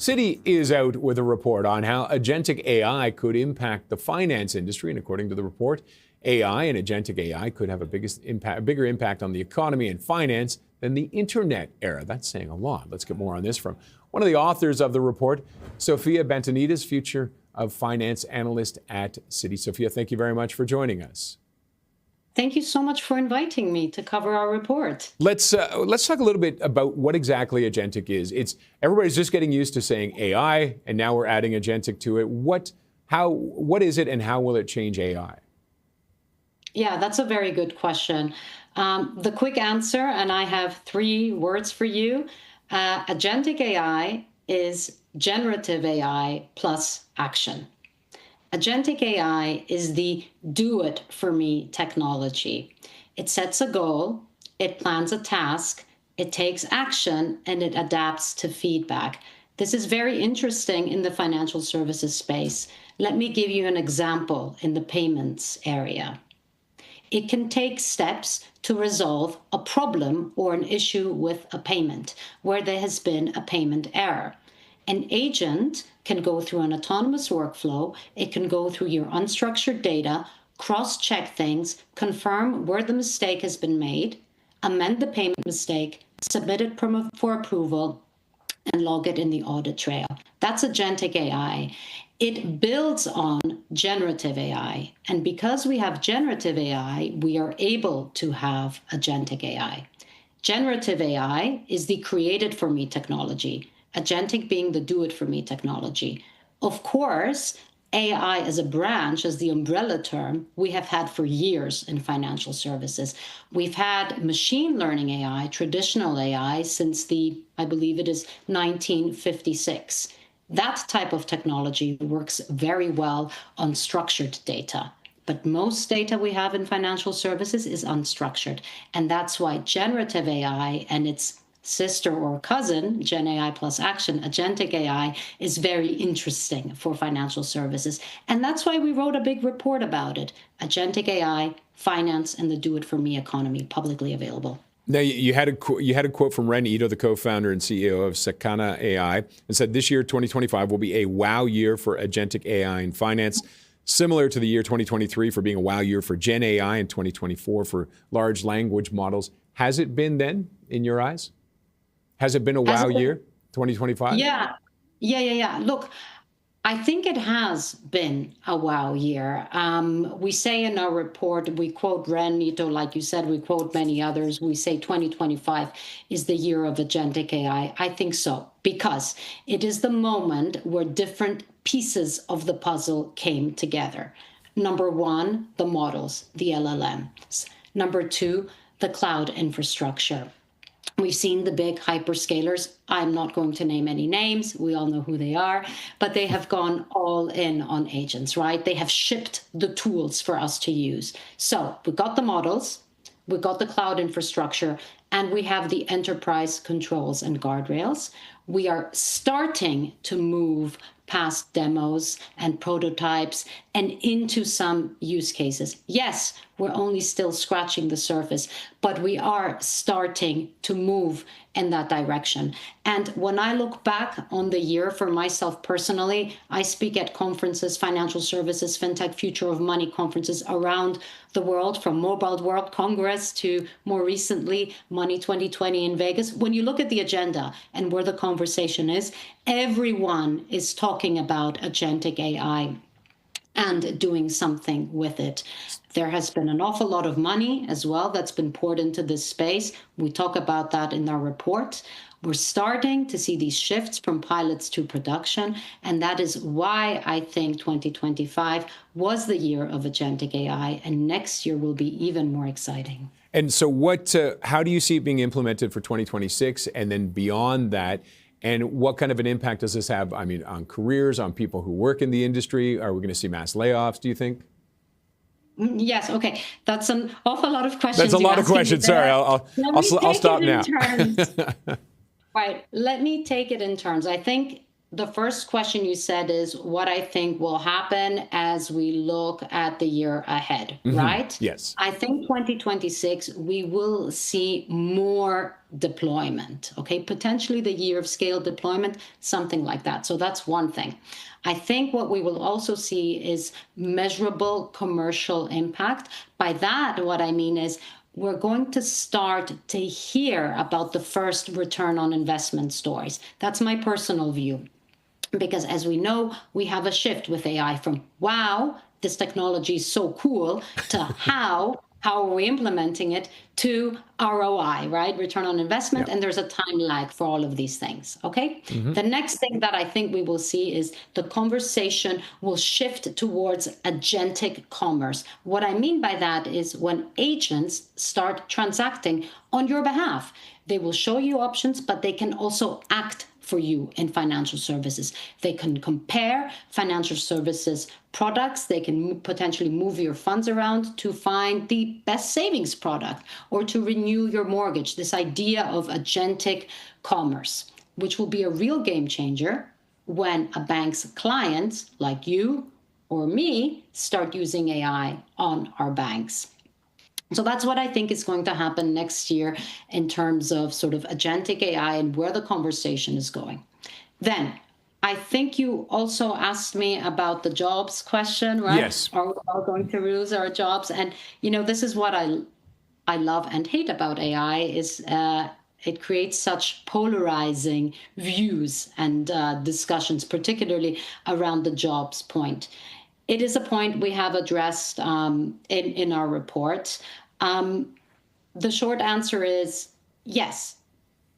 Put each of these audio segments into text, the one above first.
Citi is out with a report on how agentic AI could impact the finance industry. And according to the report, AI and agentic AI could have a bigger impact on the economy and finance than the internet era. That's saying a lot. Let's get more on this from one of the authors of the report, Sophia Bantanidis, Future of Finance Analyst at Citi. Sophia, thank you very much for joining us. Thank you so much for inviting me to cover our report. Let's talk a little bit about what exactly agentic is. Everybody's just getting used to saying AI, and now we're adding agentic to it. What is it, and how will it change AI? Yeah, that's a very good question. The quick answer, and I have 3 words for you. Agentic AI is generative AI plus action. Agentic AI is the do-it-for-me technology. It sets a goal, it plans a task, it takes action, and it adapts to feedback. This is very interesting in the financial services space. Let me give you an example in the payments area. It can take steps to resolve a problem or an issue with a payment where there has been a payment error. An agent can go through an autonomous workflow. It can go through your unstructured data, cross-check things, confirm where the mistake has been made, amend the payment mistake, submit it for approval, and log it in the audit trail. That's agentic AI. It builds on generative AI. And because we have generative AI, we are able to have agentic AI. Generative AI is the create-it-for-me technology. Agentic being the do-it-for-me technology. Of course, AI as a branch, as the umbrella term, we have had for years in financial services. We've had machine learning AI, traditional AI, since I believe it is 1956. That type of technology works very well on structured data. But most data we have in financial services is unstructured. And that's why generative AI and its sister or cousin, Gen AI plus action, agentic AI, is very interesting for financial services. And that's why we wrote a big report about it. Agentic AI, finance, and the do-it-for-me economy, publicly available. Now, you had a quote from Ren Ito, the co-founder and CEO of Sakana AI, and said this year, 2025, will be a wow year for agentic AI in finance, similar to the year 2023 for being a wow year for Gen AI and 2024 for large language models. Has it been then, in your eyes? Has it been a wow year, 2025? Yeah. Look, I think it has been a wow year. We say in our report, we quote Ren Ito, like you said, we quote many others. We say 2025 is the year of agentic AI. I think so, because it is the moment where different pieces of the puzzle came together. Number 1, the models, the LLMs. Number 2, the cloud infrastructure. We've seen the big hyperscalers. I'm not going to name any names. We all know who they are, but they have gone all in on agents, right? They have shipped the tools for us to use. So we got the models, we got the cloud infrastructure, and we have the enterprise controls and guardrails. We are starting to move past demos and prototypes and into some use cases. Yes, we're only still scratching the surface, but we are starting to move in that direction. And when I look back on the year for myself personally, I speak at conferences, financial services, fintech, future of money conferences around the world, from Mobile World Congress to more recently Money 2020 in Vegas. When you look at the agenda and where the conversation is, everyone is talking about agentic AI and doing something with it. There has been an awful lot of money as well that's been poured into this space. We talk about that in our report. We're starting to see these shifts from pilots to production, and that is why I think 2025 was the year of agentic AI, and next year will be even more exciting. And so how do you see it being implemented for 2026 and then beyond that? And what kind of an impact does this have, on careers, on people who work in the industry? Are we going to see mass layoffs, do you think? Yes. Okay. That's an awful lot of questions. That's a lot of questions. Sorry, I'll stop now. Right. Let me take it in turns. I think the first question you said is what I think will happen as we look at the year ahead, right? Yes. I think 2026, we will see more deployment, okay? Potentially the year of scale deployment, something like that. So that's one thing. I think what we will also see is measurable commercial impact. By that, what I mean is we're going to start to hear about the first return on investment stories. That's my personal view. Because as we know, we have a shift with AI from, wow, this technology is so cool, to how are we implementing it, to ROI, right? Return on investment. Yeah. And there's a time lag for all of these things, okay? The next thing that I think we will see is the conversation will shift towards agentic commerce. What I mean by that is when agents start transacting on your behalf, they will show you options, but they can also act for you in financial services. They can compare financial services products. They can potentially move your funds around to find the best savings product or to renew your mortgage. This idea of agentic commerce, which will be a real game changer when a bank's clients like you or me start using AI on our banks. So that's what I think is going to happen next year in terms of sort of agentic AI and where the conversation is going. Then I think you also asked me about the jobs question, right? Yes. Are we all going to lose our jobs? And, this is what I love and hate about AI is it creates such polarizing views and discussions, particularly around the jobs point. It is a point we have addressed in our report. The short answer is yes,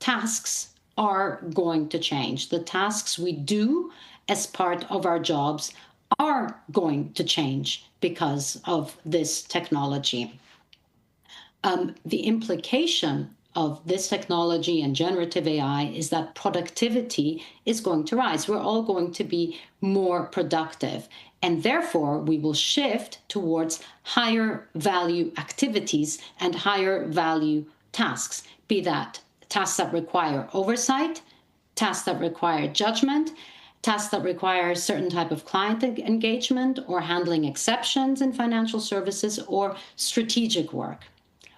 tasks are going to change. The tasks we do as part of our jobs are going to change because of this technology. The implication of this technology and generative AI is that productivity is going to rise. We're all going to be more productive. And therefore, we will shift towards higher value activities and higher value tasks, be that tasks that require oversight, tasks that require judgment, tasks that require a certain type of client engagement or handling exceptions in financial services or strategic work.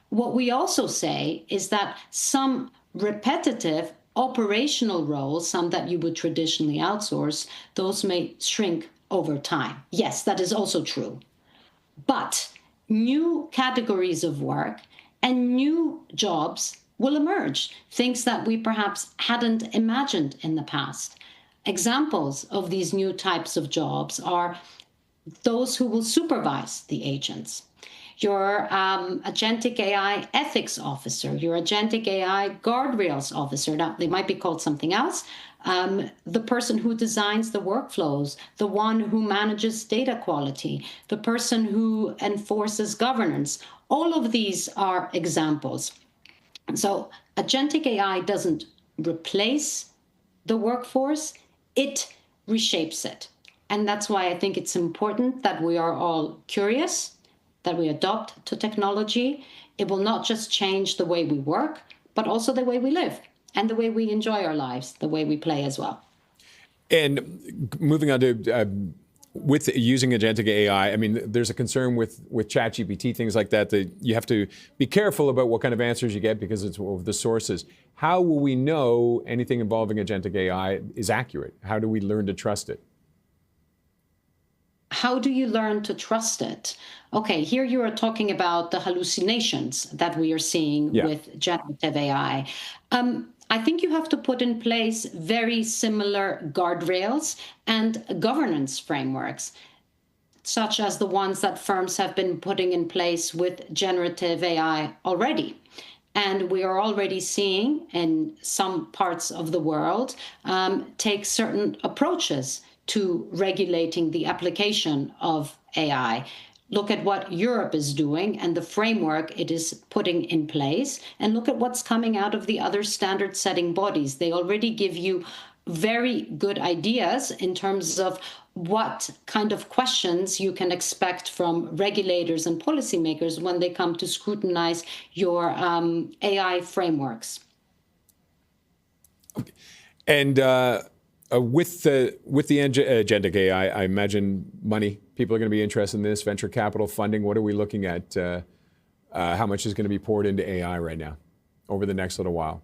What we also say is that some repetitive operational roles, some that you would traditionally outsource, those may shrink over time. Yes, that is also true. But new categories of work and new jobs will emerge, things that we perhaps hadn't imagined in the past. Examples of these new types of jobs are those who will supervise the agents, your agentic AI ethics officer, your agentic AI guardrails officer. Now, they might be called something else. The person who designs the workflows, the one who manages data quality, the person who enforces governance. All of these are examples. So agentic AI doesn't replace the workforce, it reshapes it. And that's why I think it's important that we are all curious, that we adopt to technology. It will not just change the way we work, but also the way we live and the way we enjoy our lives, the way we play as well. And moving on to with using agentic AI, I mean, there's a concern with ChatGPT, things like that, that you have to be careful about what kind of answers you get because it's of the sources. How will we know anything involving agentic AI is accurate? How do we learn to trust it? How do you learn to trust it? Okay, here you are talking about the hallucinations that we are seeing with generative AI. I think you have to put in place very similar guardrails and governance frameworks, such as the ones that firms have been putting in place with generative AI already. And we are already seeing in some parts of the world take certain approaches to regulating the application of AI. Look at what Europe is doing and the framework it is putting in place, and look at what's coming out of the other standard setting bodies. They already give you very good ideas in terms of what kind of questions you can expect from regulators and policymakers when they come to scrutinize your AI frameworks. And With the agentic AI, I imagine money. People are going to be interested in this. Venture capital funding. What are we looking at? How much is going to be poured into AI right now over the next little while?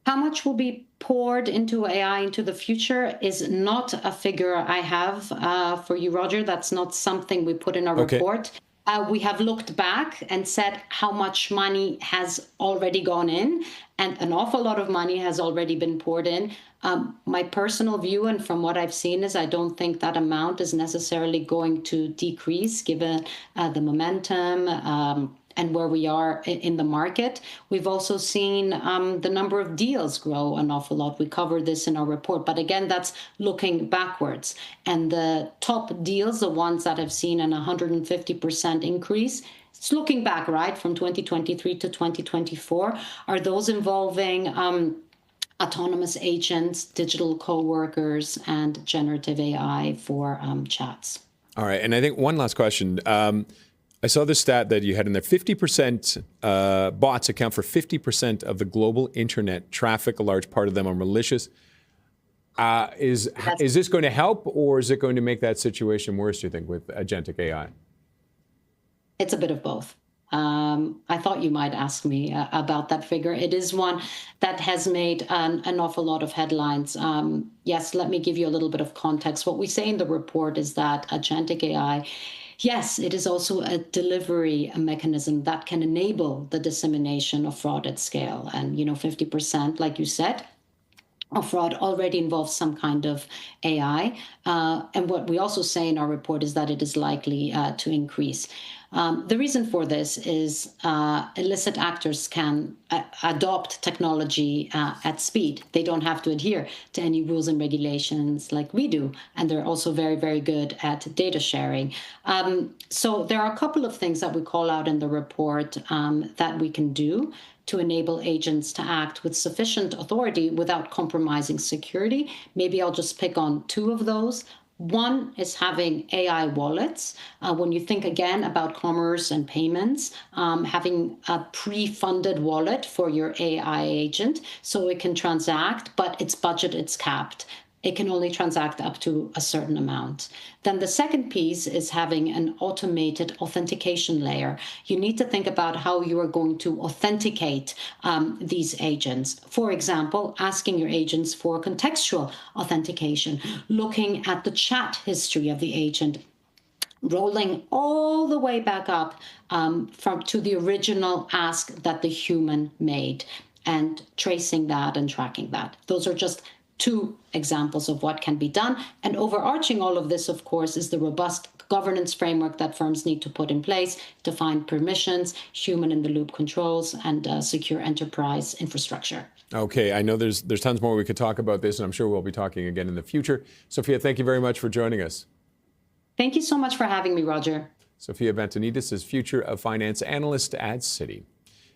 How much will be poured into AI into the future is not a figure I have for you, Roger. That's not something we put in our report. We have looked back and said how much money has already gone in, and an awful lot of money has already been poured in. My personal view, and from what I've seen, is I don't think that amount is necessarily going to decrease given the momentum and where we are in the market. We've also seen the number of deals grow an awful lot. We covered this in our report, but again, that's looking backwards. And the top deals, the ones that have seen an 150% increase, it's looking back, right, from 2023 to 2024, are those involving autonomous agents, digital co-workers, and generative AI for chats. All right, and I think one last question. I saw this stat that you had in there. 50% bots account for 50% of the global internet traffic. A large part of them are malicious. Is this going to help, or is it going to make that situation worse, do you think, with agentic AI? It's a bit of both. I thought you might ask me about that figure. It is one that has made an awful lot of headlines. Yes, let me give you a little bit of context. What we say in the report is that agentic AI, yes, it is also a delivery mechanism that can enable the dissemination of fraud at scale. And, 50%, like you said, of fraud already involves some kind of AI. And what we also say in our report is that it is likely to increase. The reason for this is illicit actors can adopt technology at speed. They don't have to adhere to any rules and regulations like we do. And they're also very, very good at data sharing. So there are a couple of things that we call out in the report that we can do to enable agents to act with sufficient authority without compromising security. Maybe I'll just pick on two of those. One is having AI wallets. When you think again about commerce and payments, having a pre-funded wallet for your AI agent so it can transact, but its budget, it's capped. It can only transact up to a certain amount. Then the second piece is having an automated authentication layer. You need to think about how you are going to authenticate these agents. For example, asking your agents for contextual authentication, looking at the chat history of the agent, rolling all the way back up to the original ask that the human made, and tracing that and tracking that. Those are just two examples of what can be done. And overarching all of this, of course, is the robust governance framework that firms need to put in place, define permissions, human-in-the-loop controls, and secure enterprise infrastructure. Okay, I know there's tons more we could talk about this, and I'm sure we'll be talking again in the future. Sophia, thank you very much for joining us. Thank you so much for having me, Roger. Sophia Bantanidis is Future of Finance Analyst at Citi.